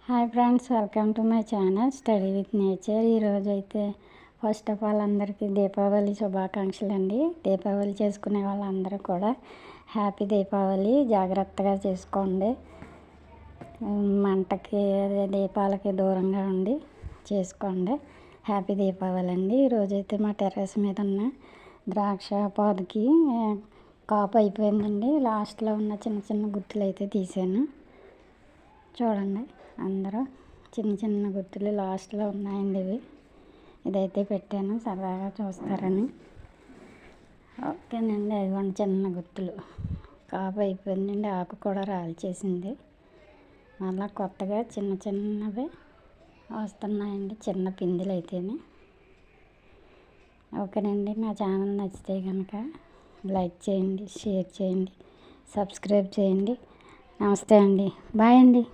Hi friends, welcome to my channel study with nature. ఈరోజు అయితే first of all అందరికీ దీపావళి శుభాకాంక్షలు అండి. దీపావళి చేసుకునే వాళ్ళందరూ కూడా హ్యాపీ దీపావళి. జాగ్రత్తగా చేసుకోండి, మంటకి అదే దీపాలకి దూరంగా ఉండి చేసుకోండి. హ్యాపీ దీపావళి అండి. ఈరోజైతే మా టెర్రస్ మీద ఉన్న ద్రాక్ష పాదుకి కాపు అయిపోయిందండి. లాస్ట్లో ఉన్న చిన్న చిన్న గుత్తులు అయితే తీసాను. చూడండి, అందరూ చిన్న చిన్న గుత్తులు లాస్ట్లో ఉన్నాయండి. ఇదైతే పెట్టాను సరదాగా చూస్తారని. ఓకేనండి, అదిగోండి చిన్న గుత్తులు కాపు అయిపోయిందండి. ఆకు కూడా రాల్చేసింది. మళ్ళీ కొత్తగా చిన్న చిన్నవి వస్తున్నాయండి, చిన్న పిందెలు అయితేనే. ఓకేనండి, నా ఛానల్ నచ్చితే కనుక లైక్ చేయండి, షేర్ చేయండి, సబ్స్క్రైబ్ చేయండి. నమస్తే అండి, బాయ్ అండి.